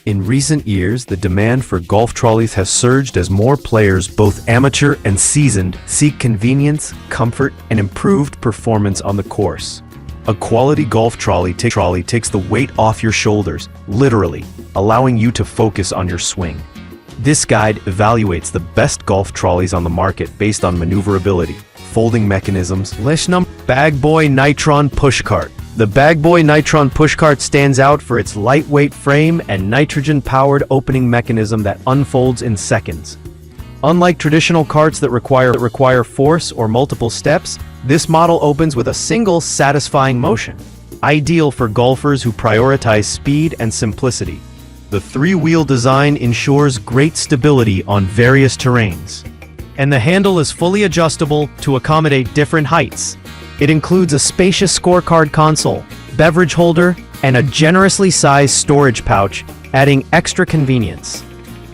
In recent years, the demand for golf trolleys has surged as more players, both amateur and seasoned, seek convenience, comfort, and improved performance on the course. A quality golf trolley takes the weight off your shoulders, literally, allowing you to focus on your swing. This guide evaluates the best golf trolleys on the market based on maneuverability, folding mechanisms. Boy Nitron Pushcart. The Boy Nitron pushcart stands out for its lightweight frame and nitrogen-powered opening mechanism that unfolds in seconds. Unlike traditional carts that require force or multiple steps, this model opens with a single satisfying motion, ideal for golfers who prioritize speed and simplicity. The three-wheel design ensures great stability on various terrains, and the handle is fully adjustable to accommodate different heights. It includes a spacious scorecard console, beverage holder, and a generously sized storage pouch, adding extra convenience.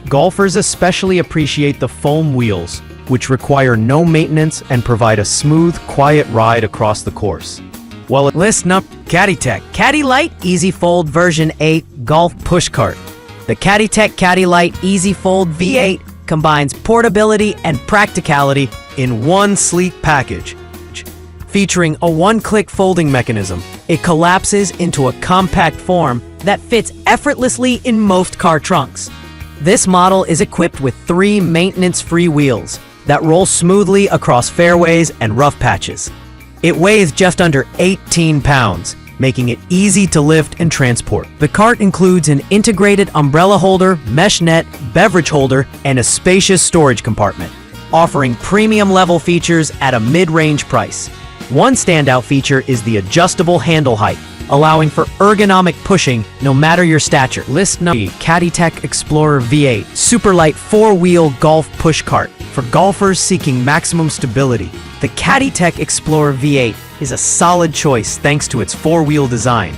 Golfers especially appreciate the foam wheels, which require no maintenance and provide a smooth, quiet ride across the course. CaddyTek CaddyLite EZ Fold V8 Golf Pushcart. The CaddyTek CaddyLite EZ Fold V8 combines portability and practicality in one sleek package. Featuring a one-click folding mechanism, it collapses into a compact form that fits effortlessly in most car trunks. This model is equipped with 3 maintenance-free wheels that roll smoothly across fairways and rough patches. It weighs just under 18 pounds, making it easy to lift and transport. The cart includes an integrated umbrella holder, mesh net, beverage holder, and a spacious storage compartment, offering premium-level features at a mid-range price. One standout feature is the adjustable handle height, allowing for ergonomic pushing no matter your stature. CaddyTek Explorer V8 Superlight 4-wheel golf pushcart. For golfers seeking maximum stability, the CaddyTek Explorer V8 is a solid choice thanks to its 4-wheel design.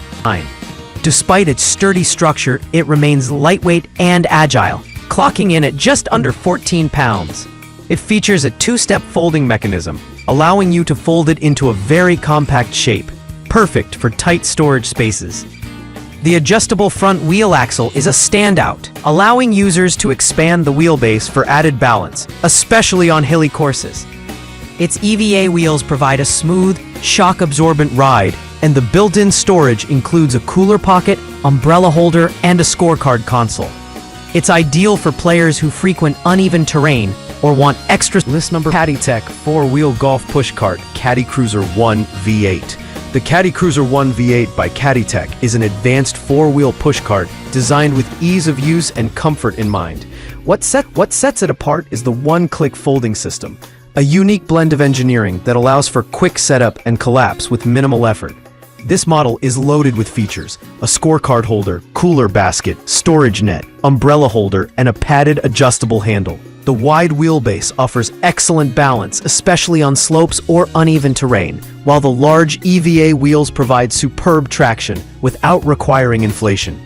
Despite its sturdy structure, it remains lightweight and agile, clocking in at just under 14 pounds. It features a 2-step folding mechanism, allowing you to fold it into a very compact shape, perfect for tight storage spaces. The adjustable front wheel axle is a standout, allowing users to expand the wheelbase for added balance, especially on hilly courses. Its EVA wheels provide a smooth, shock-absorbent ride, and the built-in storage includes a cooler pocket, umbrella holder, and a scorecard console. It's ideal for players who frequent uneven terrain or want extra. CaddyTek 4-wheel golf pushcart Caddycruiser One V8. The Caddycruiser One V8 by CaddyTek is an advanced 4-wheel pushcart designed with ease of use and comfort in mind. What sets it apart is the one-click folding system, a unique blend of engineering that allows for quick setup and collapse with minimal effort. This model is loaded with features: a scorecard holder, cooler basket, storage net, umbrella holder, and a padded adjustable handle. The wide wheelbase offers excellent balance, especially on slopes or uneven terrain, while the large EVA wheels provide superb traction without requiring inflation.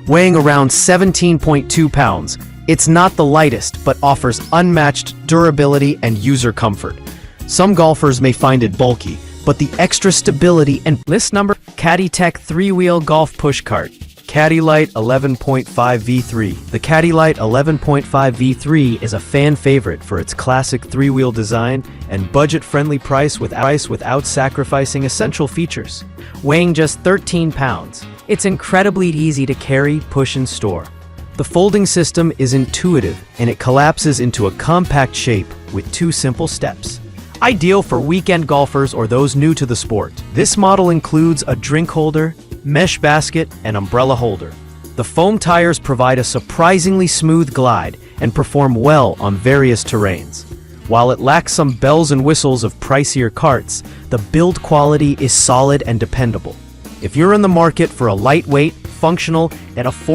Weighing around 17.2 pounds, it's not the lightest but offers unmatched durability and user comfort. Some golfers may find it bulky, but the extra stability and CaddyTek 3-wheel golf pushcart CaddyLite 11.5 V3. The CaddyLite 11.5 V3 is a fan favorite for its classic 3-wheel design and budget-friendly price without sacrificing essential features. Weighing just 13 pounds, it's incredibly easy to carry, push, and store. The folding system is intuitive, and it collapses into a compact shape with 2 simple steps. Ideal for weekend golfers or those new to the sport. This model includes a drink holder, mesh basket, and umbrella holder. The foam tires provide a surprisingly smooth glide and perform well on various terrains. While it lacks some bells and whistles of pricier carts, the build quality is solid and dependable. If you're in the market for a lightweight, functional, and affordable